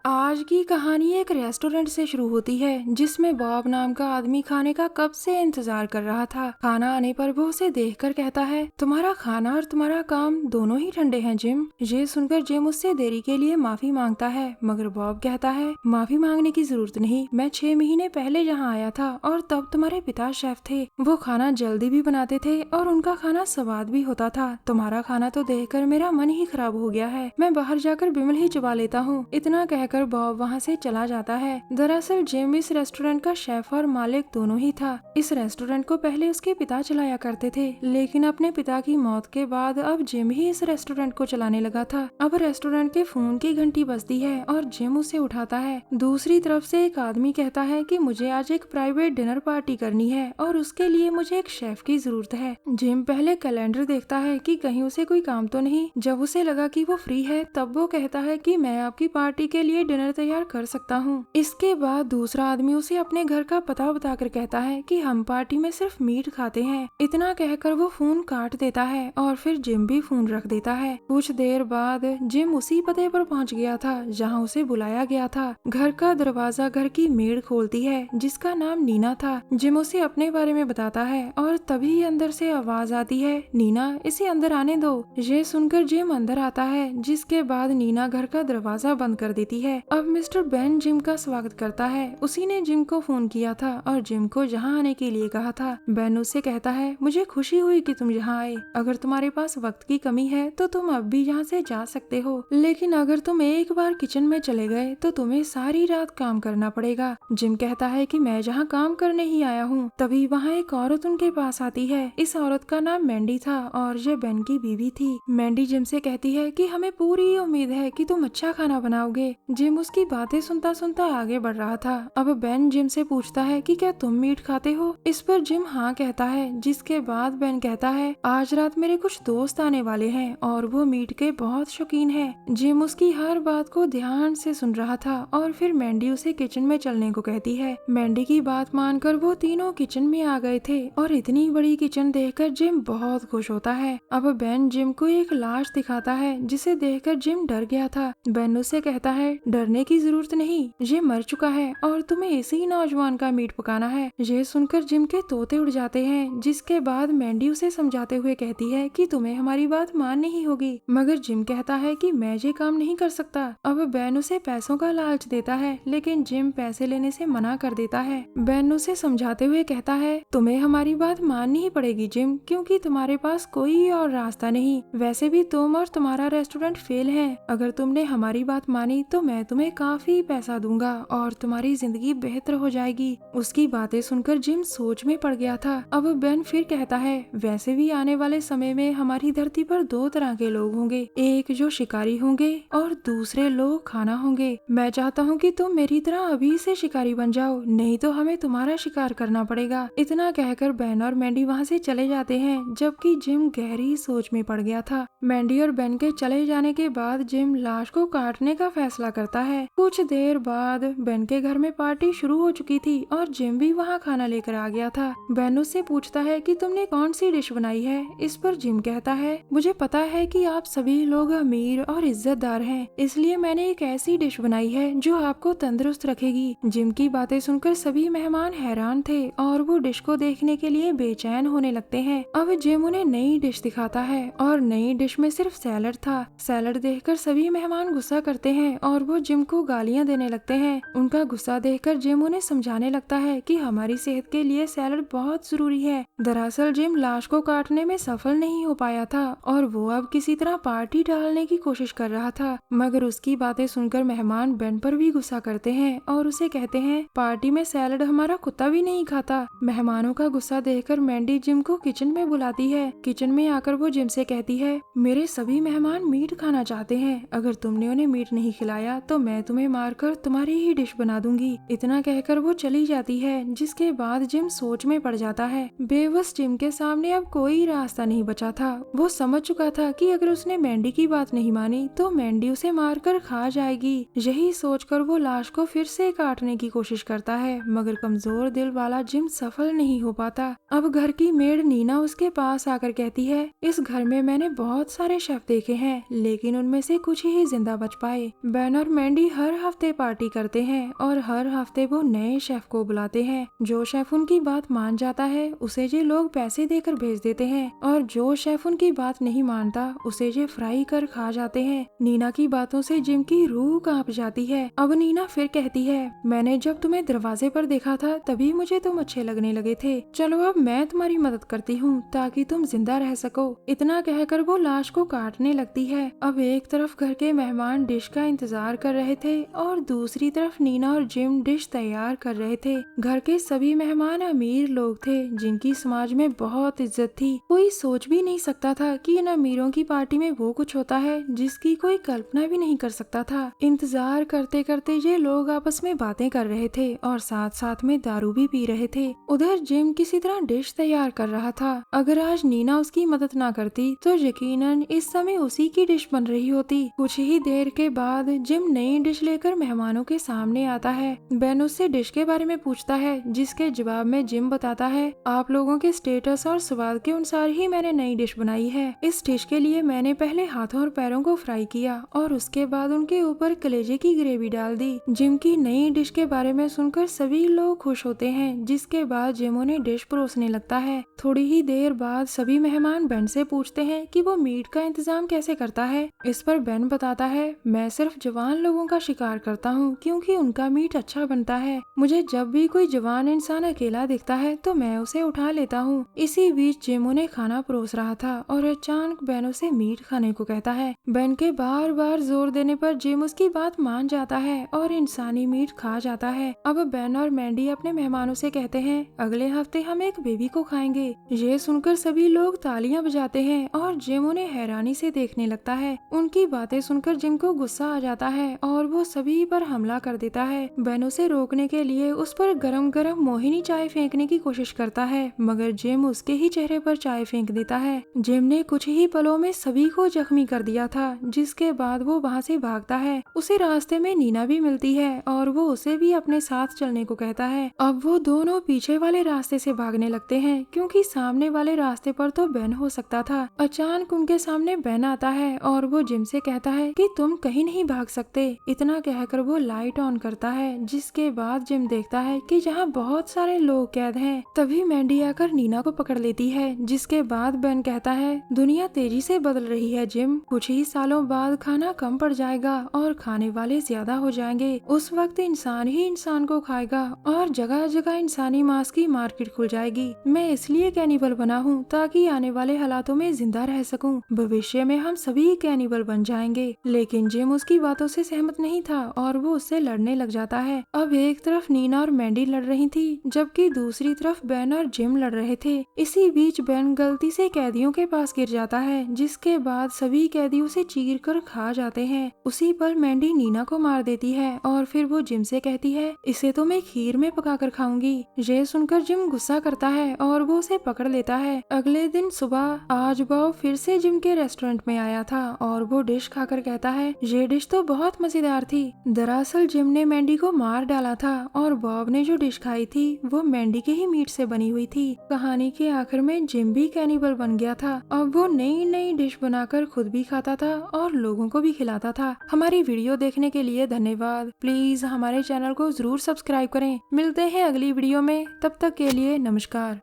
आज की कहानी एक रेस्टोरेंट से शुरू होती है जिसमें बॉब नाम का आदमी खाने का कब से इंतजार कर रहा था। खाना आने पर वो उसे देखकर कहता है, तुम्हारा खाना और तुम्हारा काम दोनों ही ठंडे हैं जिम। ये सुनकर जिम उससे देरी के लिए माफी मांगता है, मगर बॉब कहता है माफी मांगने की जरूरत नहीं, मैं 6 महीने पहले यहाँ आया था और तब तुम्हारे पिता शेफ थे। वो खाना जल्दी भी बनाते थे और उनका खाना स्वाद भी होता था। तुम्हारा खाना तो देखकर मेरा मन ही खराब हो गया है, मैं बाहर जाकर बिमल ही चबा लेता हूँ। इतना कहकर बॉब वहाँ से चला जाता है। दरअसल जिम इस रेस्टोरेंट का शेफ और मालिक दोनों ही था। इस रेस्टोरेंट को पहले उसके पिता चलाया करते थे, लेकिन अपने पिता की मौत के बाद अब जिम ही इस रेस्टोरेंट को चलाने लगा था। अब रेस्टोरेंट के फोन की घंटी बजती है और जिम उसे उठाता है। दूसरी तरफ से एक आदमी कहता है कि मुझे आज एक प्राइवेट डिनर पार्टी करनी है और उसके लिए मुझे एक शेफ की जरूरत है। जिम पहले कैलेंडर देखता है कि कहीं उसे कोई काम तो नहीं। जब उसे लगा कि वो फ्री है तब वो कहता है कि मैं आपकी पार्टी के लिए डिनर तैयार कर सकता हूँ। इसके बाद दूसरा आदमी उसे अपने घर का पता बताकर कहता है कि हम पार्टी में सिर्फ मीट खाते हैं। इतना कहकर वो फोन काट देता है और फिर जिम भी फोन रख देता है। कुछ देर बाद जिम उसी पते पर पहुँच गया था जहाँ उसे बुलाया गया था। घर का दरवाजा घर की मेड खोलती है जिसका नाम नीना था। जिम उसे अपने बारे में बताता है और तभी अंदर से आवाज आती है, नीना इसे अंदर आने दो। ये सुनकर जिम अंदर आता है, जिसके बाद नीना घर का दरवाजा बंद कर देती है। अब मिस्टर बेन जिम का स्वागत करता है। उसी ने जिम को फोन किया था और जिम को यहाँ आने के लिए कहा था। बेन उससे कहता है, मुझे खुशी हुई कि तुम यहाँ आए। अगर तुम्हारे पास वक्त की कमी है तो तुम अब भी यहाँ से जा सकते हो, लेकिन अगर तुम एक बार किचन में चले गए तो तुम्हें सारी रात काम करना पड़ेगा। जिम कहता है कि मैं जहाँ काम करने ही आया हूँ। तभी वहाँ एक औरत उनके पास आती है। इस औरत का नाम मैंडी था और ये बेन की बीवी थी। मैंडी जिम से कहती है कि हमें पूरी उम्मीद है कि तुम अच्छा खाना बनाओगे। जिम उसकी बातें सुनता सुनता आगे बढ़ रहा था। अब बेन जिम से पूछता है कि क्या तुम मीट खाते हो। इस पर जिम हाँ कहता है, जिसके बाद बेन कहता है आज रात मेरे कुछ दोस्त आने वाले हैं और वो मीट के बहुत शौकीन हैं। जिम उसकी हर बात को ध्यान से सुन रहा था और फिर मैंडी उसे किचन में चलने को कहती है। मैंडी की बात मानकर वो तीनों किचन में आ गए थे और इतनी बड़ी किचन देखकर जिम बहुत खुश होता है। अब बेन जिम को एक लाश दिखाता है जिसे देखकर जिम डर गया था। बेन उसे कहता है डरने की जरूरत नहीं, ये मर चुका है और तुम्हें इसी नौजवान का मीट पकाना है। ये सुनकर जिम के तोते उड़ जाते हैं, जिसके बाद मैंडी उसे समझाते हुए कहती है कि तुम्हें हमारी बात माननी ही होगी, मगर जिम कहता है कि मैं ये काम नहीं कर सकता। अब बेन उसे पैसों का लालच देता है, लेकिन जिम पैसे लेने से मना कर देता है। बेन उसे समझाते हुए कहता है तुम्हें हमारी बात माननी ही पड़ेगी जिम, क्योंकि तुम्हारे पास कोई और रास्ता नहीं। वैसे भी तुम और तुम्हारा रेस्टोरेंट फेल है। अगर तुमने हमारी बात मानी तो मैं तुम्हें काफी पैसा दूंगा और तुम्हारी जिंदगी बेहतर हो जाएगी। उसकी बातें सुनकर जिम सोच में पड़ गया था। अब बेन फिर कहता है वैसे भी आने वाले समय में हमारी धरती पर 2 तरह के लोग होंगे, एक जो शिकारी होंगे और दूसरे लोग खाना होंगे। मैं चाहता हूँ कि तुम मेरी तरह अभी से शिकारी बन जाओ, नहीं तो हमें तुम्हारा शिकार करना पड़ेगा। इतना कहकर बेन और मैंडी वहाँ से चले जाते हैं, जबकि जिम गहरी सोच में पड़ गया था। मैंडी और बेन के चले जाने के बाद जिम लाश को काटने का फैसला करता है। कुछ देर बाद बेन के घर में पार्टी शुरू हो चुकी थी और जिम भी वहाँ खाना लेकर आ गया था। बेन उससे पूछता है कि तुमने कौन सी डिश बनाई है। इस पर जिम कहता है मुझे पता है कि आप सभी लोग अमीर और इज्जतदार हैं, इसलिए मैंने एक ऐसी डिश बनाई है जो आपको तंदुरुस्त रखेगी। जिम की बातें सुनकर सभी मेहमान हैरान थे और वो डिश को देखने के लिए बेचैन होने लगते हैं। अब जिम उन्हें नई डिश दिखाता है और नई डिश में सिर्फ सैलड था। सैलड देखकर सभी मेहमान गुस्सा करते हैं और वो जिम को गालियां देने लगते हैं। उनका गुस्सा देखकर जिम उन्हें समझाने लगता है कि हमारी सेहत के लिए सैलड बहुत जरूरी है। दरअसल जिम लाश को काटने में सफल नहीं हो पाया था और वो अब किसी तरह पार्टी डालने की कोशिश कर रहा था, मगर उसकी बातें सुनकर मेहमान बेन पर भी गुस्सा करते हैं और उसे कहते हैं पार्टी में सैलड हमारा कुत्ता भी नहीं खाता। मेहमानों का गुस्सा देखकर मैंडी जिम को किचन में बुलाती है। किचन में आकर वो जिम से कहती है मेरे सभी मेहमान मीट खाना चाहते हैं, अगर तुमने उन्हें मीट नहीं खिलाया तो मैं तुम्हें मारकर तुम्हारी ही डिश बना दूंगी। इतना कहकर वो चली जाती है, जिसके बाद जिम सोच में पड़ जाता है। बेबस जिम के सामने अब कोई रास्ता नहीं बचा था। वो समझ चुका था कि अगर उसने मैंडी की बात नहीं मानी तो मैंडी उसे मारकर खा जाएगी। यही सोचकर वो लाश को फिर से काटने की कोशिश करता है, मगर कमजोर दिल वाला जिम सफल नहीं हो पाता। अब घर की मेड नीना उसके पास आकर कहती है इस घर में मैंने बहुत सारे शेफ देखे हैं, लेकिन उनमें से कुछ ही जिंदा बच पाए। बेन और और मैंडी हर हफ्ते पार्टी करते हैं और हर हफ्ते वो नए शेफ को बुलाते हैं। जो शेफ उनकी बात मान जाता है उसे ये लोग पैसे देकर भेज देते हैं और जो शेफ उनकी बात नहीं मानता उसे ये फ्राई कर खा जाते हैं। नीना की बातों से जिम की रूह कांप जाती है। अब नीना फिर कहती है, मैंने जब तुम्हें दरवाजे पर देखा था तभी मुझे तुम अच्छे लगने लगे थे। चलो अब मैं तुम्हारी मदद करती हूँ ताकि तुम जिंदा रह सको। इतना कहकर वो लाश को काटने लगती है। अब एक तरफ घर के मेहमान डिश का इंतजार कर रहे थे और दूसरी तरफ नीना और जिम डिश तैयार कर रहे थे। घर के सभी मेहमान अमीर लोग थे जिनकी समाज में बहुत इज्जत थी। कोई सोच भी नहीं सकता था कि इन अमीरों की पार्टी में वो कुछ होता है जिसकी कोई कल्पना भी नहीं कर सकता था। इंतजार करते करते ये लोग आपस में बातें कर रहे थे और साथ साथ में दारू भी पी रहे थे। उधर जिम किसी तरह डिश तैयार कर रहा था। अगर आज नीना उसकी मदद ना करती तो यकीनन इस समय उसी की डिश बन रही होती। कुछ ही देर के बाद जिम नई डिश लेकर मेहमानों के सामने आता है। बेन उससे डिश के बारे में पूछता है जिसके जवाब में जिम बताता है, आप लोगों के स्टेटस और स्वाद के अनुसार ही मैंने नई डिश बनाई है। इस डिश के लिए मैंने पहले हाथों और पैरों को फ्राई किया और उसके बाद उनके ऊपर कलेजे की ग्रेवी डाल दी। जिम की नई डिश के बारे में सुनकर सभी लोग खुश होते हैं, जिसके बाद जिम उन्हें डिश परोसने लगता है। थोड़ी ही देर बाद सभी मेहमान बेन से पूछते हैं कि वो मीट का इंतजाम कैसे करता है। इस पर बेन बताता है, मैं सिर्फ जवान लोगों का शिकार करता हूँ क्योंकि उनका मीट अच्छा बनता है। मुझे जब भी कोई जवान इंसान अकेला दिखता है तो मैं उसे उठा लेता हूँ। इसी बीच जिम उन्हें खाना परोस रहा था और अचानक बेन उसे मीट खाने को कहता है। बेन के बार बार जोर देने पर जिम उसकी बात मान जाता है और इंसानी मीट खा जाता है। अब बेन और मैंडी अपने मेहमानों से कहते हैं, अगले हफ्ते हम एक बेबी को खाएंगे। ये सुनकर सभी लोग तालियां बजाते हैं और जिम उन्हें हैरानी से देखने लगता है। उनकी बातें सुनकर जिम को गुस्सा आ जाता है और वो सभी पर हमला कर देता है। बेन उसे रोकने के लिए उस पर गरम गरम मोहिनी चाय फेंकने की कोशिश करता है, मगर जिम उसके ही चेहरे पर चाय फेंक देता है। जिम ने कुछ ही पलों में सभी को जख्मी कर दिया था, जिसके बाद वो वहाँ से भागता है। उसे रास्ते में नीना भी मिलती है और वो उसे भी अपने साथ चलने को कहता है। अब वो दोनों पीछे वाले रास्ते से भागने लगते हैं क्योंकि सामने वाले रास्ते पर तो बेन हो सकता था। अचानक उनके सामने बेन आता है और वो जिम से कहता है कि तुम कहीं नहीं भाग सकते। इतना कहकर वो लाइट ऑन करता है, जिसके बाद जिम देखता है कि यहाँ बहुत सारे लोग कैद हैं। तभी मैंडी आकर नीना को पकड़ लेती है, जिसके बाद बेन कहता है, दुनिया तेजी से बदल रही है जिम। कुछ ही सालों बाद खाना कम पड़ जाएगा और खाने वाले ज्यादा हो जाएंगे। उस वक्त इंसान ही इंसान को खाएगा और जगह जगह इंसानी मांस की मार्केट खुल जाएगी। मैं इसलिए कैनिबल बना हूँ ताकि आने वाले हालातों में जिंदा रह सकूं। भविष्य में हम सभी कैनिबल बन जाएंगे। लेकिन जिम उसकी बातों से सहमत नहीं था और वो उससे लड़ने लग जाता है। अब एक तरफ नीना और मैंडी लड़ रही थी, जबकि दूसरी तरफ बेन और जिम लड़ रहे थे। इसी बीच बेन गलती से कैदियों के पास गिर जाता है, जिसके बाद सभी कैदी उसे चीर कर खा जाते हैं। उसी पर मैंडी नीना को मार देती है और फिर वो जिम से कहती है, इसे तो मैं खीर में पकाकर खाऊंगी। ये सुनकर जिम गुस्सा करता है और वो उसे पकड़ लेता है। अगले दिन सुबह आज बॉब फिर से जिम के रेस्टोरेंट में आया था और वो डिश खाकर कहता है, ये डिश तो बहुत मजेदार थी। दरअसल जिम ने मैंडी को मार डाला था और बॉब ने जो डिश खाई थी वो मैंडी के ही मीट से बनी हुई थी। कहानी के आखिर में जिम भी कैनिबल बन गया था। अब वो नई नई डिश बनाकर खुद भी खाता था और लोगों को भी खिलाता था। हमारी वीडियो देखने के लिए धन्यवाद। प्लीज हमारे चैनल को जरूर सब्सक्राइब करें। मिलते हैं अगली वीडियो में, तब तक के लिए नमस्कार।